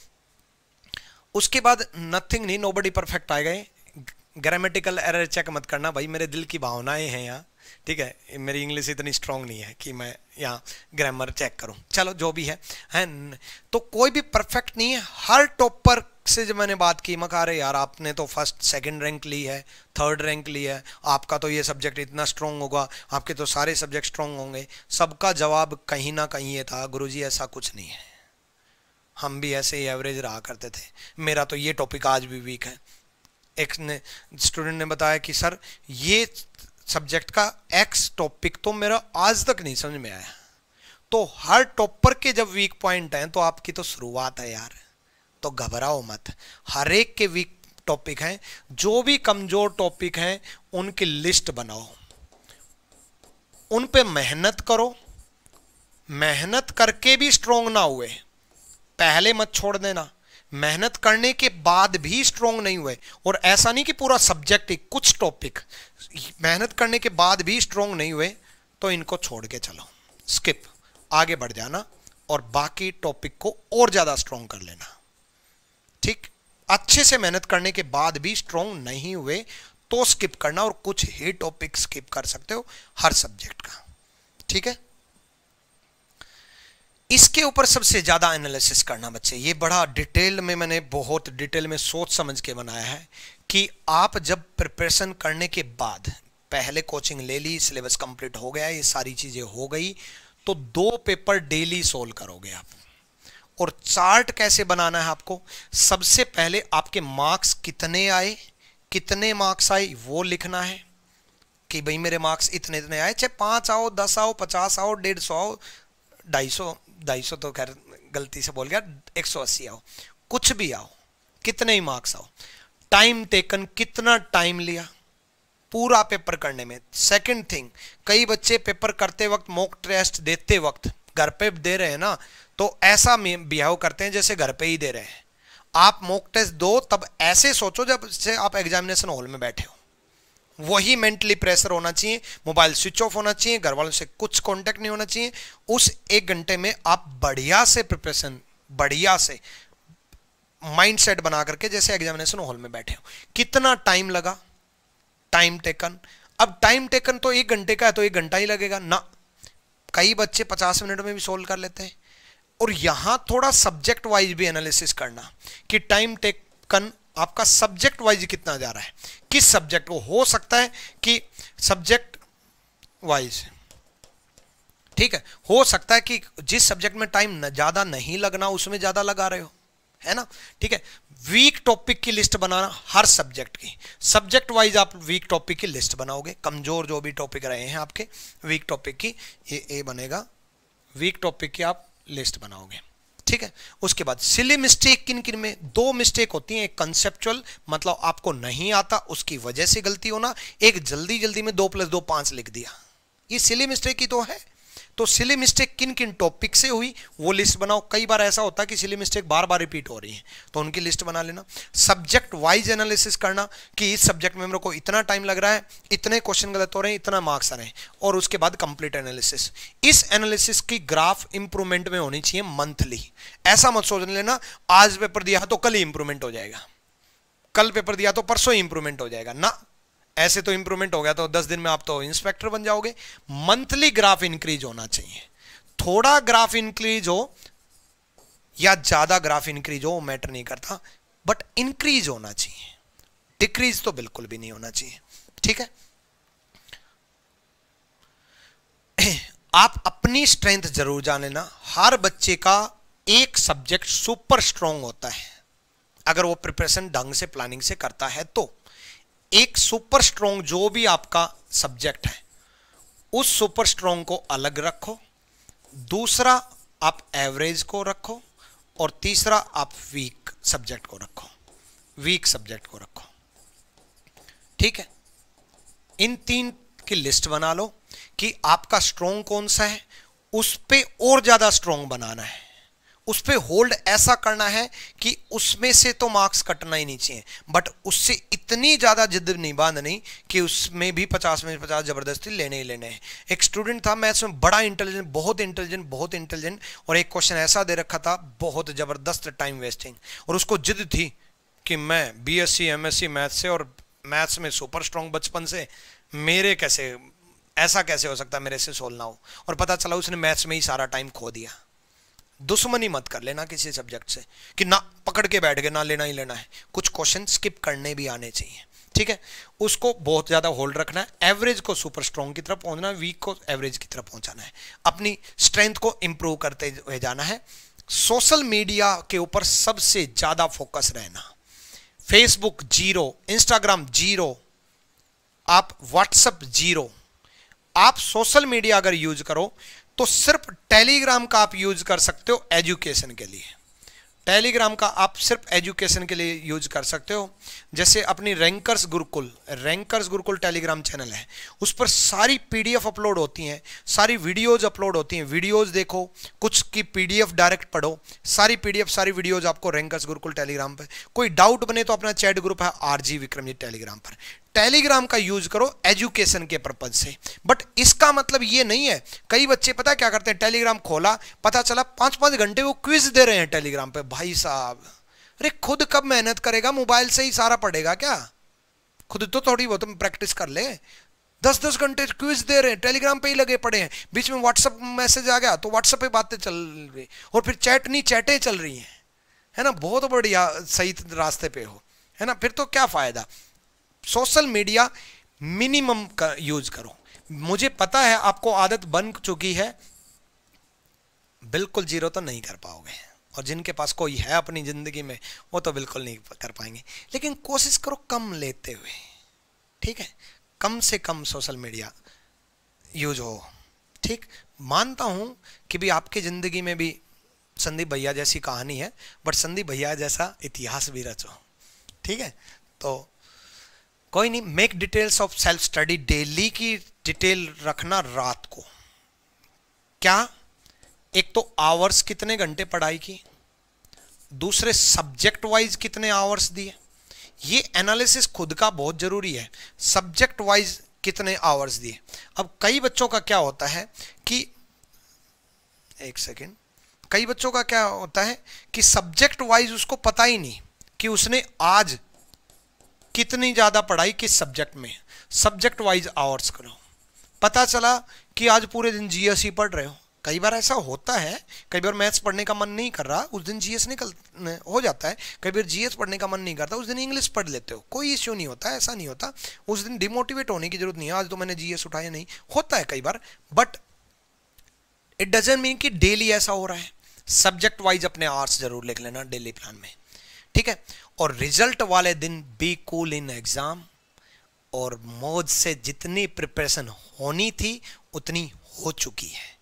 उसके बाद नथिंग नहीं, नोबडी परफेक्ट आएगा। ग्रामेटिकल एरर चेक मत करना भाई, मेरे दिल की भावनाएं हैं यहाँ, ठीक है। मेरी इंग्लिश इतनी स्ट्रांग नहीं है कि मैं यहाँ ग्रामर चेक करूँ। चलो जो भी है तो कोई भी परफेक्ट नहीं है। हर टॉपर से जब मैंने बात की, मैं कहा रहे यार आपने तो फर्स्ट सेकंड रैंक ली है, थर्ड रैंक ली है, आपका तो ये सब्जेक्ट इतना स्ट्रांग होगा, आपके तो सारे सब्जेक्ट स्ट्रांग होंगे। सबका जवाब कहीं ना कहीं ये था, गुरुजी ऐसा कुछ नहीं है, हम भी ऐसे ही एवरेज रहा करते थे, मेरा तो ये टॉपिक आज भी वीक है। एक स्टूडेंट ने बताया कि सर ये सब्जेक्ट का एक्स टॉपिक तो मेरा आज तक नहीं समझ में आया। तो हर टॉपर के जब वीक पॉइंट हैं तो आपकी तो शुरुआत है यार, तो घबराओ मत। हर एक के वीक टॉपिक हैं, जो भी कमजोर टॉपिक हैं उनकी लिस्ट बनाओ, उन पे मेहनत करो। मेहनत करके भी स्ट्रोंग ना हुए पहले मत छोड़ देना, मेहनत करने के बाद भी स्ट्रोंग नहीं हुए, और ऐसा नहीं कि पूरा सब्जेक्ट ही, कुछ टॉपिक मेहनत करने के बाद भी स्ट्रोंग नहीं हुए तो इनको छोड़ के चलो, स्किप, आगे बढ़ जाना और बाकी टॉपिक को और ज्यादा स्ट्रोंग कर लेना, ठीक। अच्छे से मेहनत करने के बाद भी स्ट्रोंग नहीं हुए तो स्किप करना, और कुछ ही टॉपिक स्किप कर सकते हो हर सब्जेक्ट का, ठीक है। इसके ऊपर सबसे ज्यादा एनालिसिस करना बच्चे, ये बड़ा डिटेल में, मैंने बहुत डिटेल में सोच समझ के बनाया है कि आप जब प्रिपरेशन करने के बाद, पहले कोचिंग ले ली, सिलेबस कंप्लीट हो गया, ये सारी चीजें हो गई, तो 2 पेपर डेली सोल्व करोगे आप। और चार्ट कैसे बनाना है आपको, सबसे पहले आपके मार्क्स कितने आए, कितने मार्क्स आए वो लिखना है कि भाई मेरे मार्क्स इतने इतने आए, चाहे 5 आओ, 10 आओ, 50 आओ, 150 आओ, 250 तो खैर गलती से बोल गया, 180 आओ, कुछ भी आओ, कितने ही मार्क्स आओ। टाइम टेकन, कितना टाइम लिया पूरा पेपर करने में। सेकंड थिंग, कई बच्चे पेपर करते वक्त, मॉक टेस्ट देते वक्त, घर पे दे रहे हैं ना, तो ऐसा बिहेव करते हैं जैसे घर पे ही दे रहे हैं। आप मॉक टेस्ट दो तब ऐसे सोचो जब से आप एग्जामिनेशन हॉल में बैठे हो, वही मेंटली प्रेशर होना चाहिए, मोबाइल स्विच ऑफ होना चाहिए, घर वालों से कुछ कांटेक्ट नहीं होना चाहिए। उस 1 घंटे में आप बढ़िया से प्रिपरेशन, बढ़िया से माइंडसेट बना करके जैसे एग्जामिनेशन हॉल में बैठे हो। कितना टाइम लगा, टाइम टेकन। अब टाइम टेकन तो 1 घंटे का है तो 1 घंटा ही लगेगा ना, कई बच्चे 50 मिनट में भी सोल्व कर लेते हैं। और यहां थोड़ा सब्जेक्ट वाइज भी एनालिसिस करना कि टाइम टेकन आपका सब्जेक्ट वाइज कितना जा रहा है, किस सब्जेक्ट को। हो सकता है कि सब्जेक्ट वाइज, ठीक है, हो सकता है कि जिस सब्जेक्ट में टाइम ज्यादा नहीं लगना उसमें ज्यादा लगा रहे हो, है ना, ठीक है। वीक टॉपिक की लिस्ट बनाना हर सब्जेक्ट की, सब्जेक्ट वाइज आप वीक टॉपिक की लिस्ट बनाओगे, कमजोर जो भी टॉपिक रहे हैं आपके वीक टॉपिक की, ये ए बनेगा, वीक टॉपिक की आप लिस्ट बनाओगे, ठीक है। उसके बाद सिली मिस्टेक किन किन में, दो मिस्टेक होती हैं, एक कंसेप्चुअल मतलब आपको नहीं आता उसकी वजह से गलती होना, एक जल्दी जल्दी में 2 + 2 5 लिख दिया, ये सिली मिस्टेक ही तो है। तो सिली मिस्टेक किन किन टॉपिक से हुई वो लिस्ट बनाओ। कई बार ऐसा होता है कि सिली मिस्टेक बार बार रिपीट हो रही है तो उनकी लिस्ट बना लेना। सब्जेक्ट वाइज एनालिसिस करना कि इस सब्जेक्ट में मेरे को इतना टाइम लग रहा है, इतने क्वेश्चन गलत हो रहे हैं, इतना मार्क्स आ रहे हैं, और उसके बाद कंप्लीट एनालिसिस। इस एनालिसिस की ग्राफ इंप्रूवमेंट में होनी चाहिए मंथली। ऐसा मत सोच लेना आज पेपर दिया तो कल ही इंप्रूवमेंट हो जाएगा, कल पेपर दिया तो परसों ही इंप्रूवमेंट हो जाएगा ना, ऐसे तो इंप्रूवमेंट हो गया तो 10 दिन में आप तो इंस्पेक्टर बन जाओगे। मंथली ग्राफ इंक्रीज होना चाहिए, थोड़ा ग्राफ इंक्रीज हो या ज्यादा ग्राफ इंक्रीज हो मैटर नहीं करता, बट इंक्रीज होना चाहिए, डिक्रीज तो बिल्कुल भी नहीं होना चाहिए, ठीक है। आप अपनी स्ट्रेंथ जरूर जान लेना, हर बच्चे का एक सब्जेक्ट सुपर स्ट्रांग होता है अगर वो प्रिपरेशन ढंग से प्लानिंग से करता है तो। एक सुपर स्ट्रांग जो भी आपका सब्जेक्ट है उस सुपर स्ट्रांग को अलग रखो, दूसरा आप एवरेज को रखो, और तीसरा आप वीक सब्जेक्ट को रखो, वीक सब्जेक्ट को रखो, ठीक है। इन 3 की लिस्ट बना लो कि आपका स्ट्रांग कौन सा है, उस पे और ज्यादा स्ट्रांग बनाना है, उस पे होल्ड ऐसा करना है कि उसमें से तो मार्क्स कटना ही नहीं चाहिए, बट उससे इतनी ज्यादा जिद नहीं बांधनी कि उसमें भी 50 में 50 जबरदस्ती लेने ही लेने हैं। एक स्टूडेंट था मैथ्स में बड़ा इंटेलिजेंट, बहुत इंटेलिजेंट, बहुत इंटेलिजेंट, और एक क्वेश्चन ऐसा दे रखा था बहुत जबरदस्त टाइम वेस्टिंग, और उसको जिद थी कि मैं बीएससी एमएससी मैथ्स से और मैथ्स में सुपर स्ट्रांग बचपन से, मेरे कैसे ऐसा कैसे हो सकता है मेरे से सोल्व ना हो, और पता चला उसने मैथ्स में ही सारा टाइम खो दिया। दुश्मनी मत कर लेना किसी सब्जेक्ट से कि ना पकड़ के बैठ गए ना लेना ही लेना है, कुछ क्वेश्चन स्किप करने भी आने चाहिए, ठीक है। उसको बहुत ज्यादा होल्ड रखना है, एवरेज को सुपर स्ट्रांग की तरफ पहुंचना है, वीक को एवरेज की तरफ पहुंचाना है, अपनी स्ट्रेंथ को इंप्रूव करते हुए जाना है। सोशल मीडिया के ऊपर सबसे ज्यादा फोकस रहना, फेसबुक 0, इंस्टाग्राम 0, आप व्हाट्सएप 0, आप सोशल मीडिया अगर यूज करो तो सिर्फ टेलीग्राम का आप यूज कर सकते हो एजुकेशन के लिए, टेलीग्राम का आप सिर्फ एजुकेशन के लिए यूज कर सकते हो। जैसे अपनी रैंकर्स गुरुकुल टेलीग्राम चैनल है, उस पर सारी पीडीएफ अपलोड होती हैं, सारी वीडियोज अपलोड होती हैं, वीडियोज देखो, कुछ की पीडीएफ डायरेक्ट पढ़ो, सारी पीडीएफ सारी वीडियोज आपको रैंकर्स गुरुकुल टेलीग्राम पर। कोई डाउट बने तो अपना चैट ग्रुप है आरजी विक्रमजीत टेलीग्राम पर, टेलीग्राम का यूज करो एजुकेशन के पर्पज से। बट इसका मतलब ये नहीं है, कई बच्चे पता है क्या करते हैं, टेलीग्राम खोला, पता चला 5-5 घंटे वो क्विज दे रहे हैं टेलीग्राम पे। भाई साहब, अरे खुद कब मेहनत करेगा, मोबाइल से ही सारा पढ़ेगा क्या, खुद तो थोड़ी बहुत प्रैक्टिस कर ले। 10-10 घंटे क्विज दे रहे हैं, टेलीग्राम पे ही लगे पड़े हैं, बीच में व्हाट्सएप मैसेज आ गया तो व्हाट्सएप पे बातें चल रही, और फिर चैटें चल रही हैं, है ना, बहुत बढ़िया सही रास्ते पे हो, है ना, फिर तो क्या फायदा। सोशल मीडिया मिनिमम का यूज करो। मुझे पता है आपको आदत बन चुकी है, बिल्कुल 0 तो नहीं कर पाओगे, और जिनके पास कोई है अपनी जिंदगी में वो तो बिल्कुल नहीं कर पाएंगे, लेकिन कोशिश करो कम लेते हुए, ठीक है, कम से कम सोशल मीडिया यूज हो, ठीक। मानता हूं कि भी आपकी जिंदगी में भी संदीप भैया जैसी कहानी है, बट संदीप भैया जैसा इतिहास भी रचो, ठीक है। तो कोई नहीं, make details of self study, daily की डिटेल रखना रात को। क्या, एक तो आवर्स कितने घंटे पढ़ाई की, दूसरे सब्जेक्ट वाइज कितने आवर्स दिए, ये एनालिसिस खुद का बहुत जरूरी है, सब्जेक्ट वाइज कितने आवर्स दिए। अब कई बच्चों का क्या होता है कि, एक सेकेंड, कई बच्चों का क्या होता है कि सब्जेक्ट वाइज उसको पता ही नहीं कि उसने आज कितनी ज्यादा पढ़ाई किस सब्जेक्ट में, सब्जेक्ट वाइज आवर्स करो। पता चला कि आज पूरे दिन जीएसई पढ़ रहे हो, कई बार ऐसा होता है, कई बार मैथ्स पढ़ने का मन नहीं कर रहा, उस दिन जीएस हो जाता है। कई बार जीएस पढ़ने का मन नहीं करता, उस दिन इंग्लिश पढ़ लेते हो, कोई इश्यू नहीं होता, ऐसा नहीं होता। उस दिन डिमोटिवेट होने की जरूरत नहीं है, आज तो मैंने जीएस उठाया नहीं, होता है कई बार, बट इट डजंट मीन कि डेली ऐसा हो रहा है। सब्जेक्ट वाइज अपने आवर्स जरूर लिख लेना डेली प्लान में, ठीक है। और रिजल्ट वाले दिन बी कूल इन एग्जाम, और मौज से जितनी प्रिपरेशन होनी थी उतनी हो चुकी है,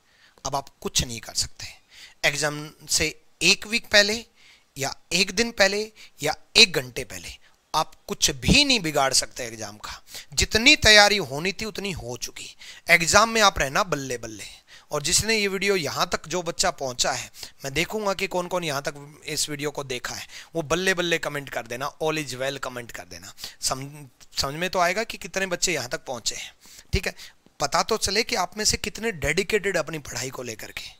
अब आप कुछ नहीं कर सकते। एग्जाम से एक वीक पहले या एक दिन पहले या एक घंटे पहले आप कुछ भी नहीं बिगाड़ सकते एग्जाम का। जितनी तैयारी होनी थी उतनी हो चुकी। एग्जाम में आप रहना बल्ले बल्ले। और जिसने ये वीडियो यहाँ तक जो बच्चा पहुंचा है, मैं देखूंगा कि कौन कौन यहाँ तक इस वीडियो को देखा है, वो बल्ले बल्ले कमेंट कर देना, ऑल इज वेल कमेंट कर देना। समझ में तो आएगा कि कितने बच्चे यहाँ तक पहुंचे हैं, ठीक है। पता तो चले कि आप में से कितने डेडिकेटेड अपनी पढ़ाई को लेकर के,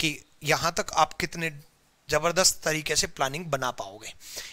कि यहाँ तक आप कितने जबरदस्त तरीके से प्लानिंग बना पाओगे।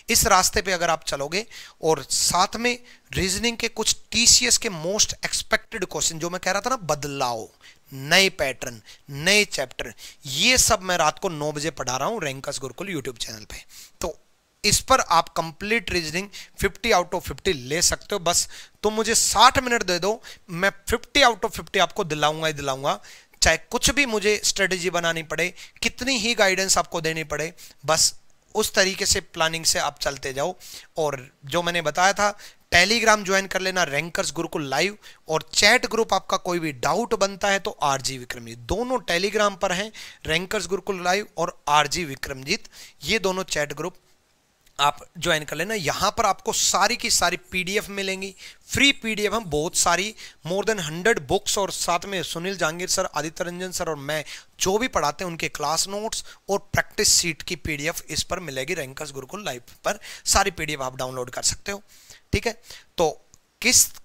इस रास्ते पे अगर आप चलोगे, और साथ में रीजनिंग के कुछ टीसीएस के मोस्ट एक्सपेक्टेड क्वेश्चन, जो मैं कह रहा था ना, बदलाव, नए पैटर्न, नए चैप्टर, ये सब मैं रात को 9 बजे पढ़ा रहा हूं रैंकर्स गुरुकुल यूट्यूब चैनल पे। तो इस पर आप कंप्लीट रीजनिंग 50 आउट ऑफ 50 ले सकते हो। बस तुम मुझे 60 मिनट दे दो, मैं 50 आउट ऑफ 50 आपको दिलाऊंगा ही दिलाऊंगा, चाहे कुछ भी मुझे स्ट्रेटेजी बनानी पड़े, कितनी ही गाइडेंस आपको देनी पड़े, बस उस तरीके से प्लानिंग से आप चलते जाओ। और जो मैंने बताया था, टेलीग्राम ज्वाइन कर लेना रैंकर्स गुरुकुल लाइव, और चैट ग्रुप आपका कोई भी डाउट बनता है तो आरजी विक्रमजीत, दोनों टेलीग्राम पर हैं, रैंकर्स गुरुकुल लाइव और आरजी विक्रमजीत, ये दोनों चैट ग्रुप आप ज्वाइन कर लेना। यहां पर आपको सारी की सारी पीडीएफ मिलेंगी, फ्री पीडीएफ, हम बहुत सारी, मोर देन 100 बुक्स, और साथ में सुनील जहांगीर सर, आदित्य रंजन सर और मैं जो भी पढ़ाते हैं उनके क्लास नोट्स और प्रैक्टिस सीट की पीडीएफ इस पर मिलेगी। रैंकर्स गुरुकुल लाइव पर सारी पीडीएफ आप डाउनलोड कर सकते हो, ठीक है। तो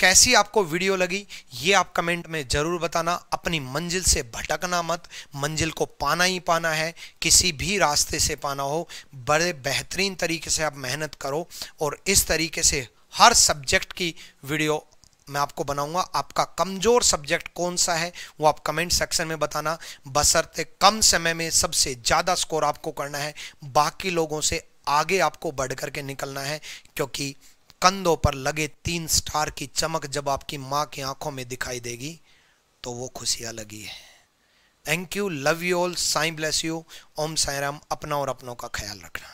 कैसी आपको वीडियो लगी ये आप कमेंट में जरूर बताना। अपनी मंजिल से भटकना मत, मंजिल को पाना ही पाना है, किसी भी रास्ते से पाना हो, बड़े बेहतरीन तरीके से आप मेहनत करो, और इस तरीके से हर सब्जेक्ट की वीडियो मैं आपको बनाऊंगा। आपका कमजोर सब्जेक्ट कौन सा है वो आप कमेंट सेक्शन में बताना, बशर्ते कम समय में सबसे ज्यादा स्कोर आपको करना है, बाकी लोगों से आगे आपको बढ़ करके निकलना है, क्योंकि कंधों पर लगे 3 स्टार की चमक जब आपकी मां की आंखों में दिखाई देगी तो वो खुशियां लगी है। Thank you, love you all, Sai bless you, Om Sai Ram. अपना और अपनों का ख्याल रखना।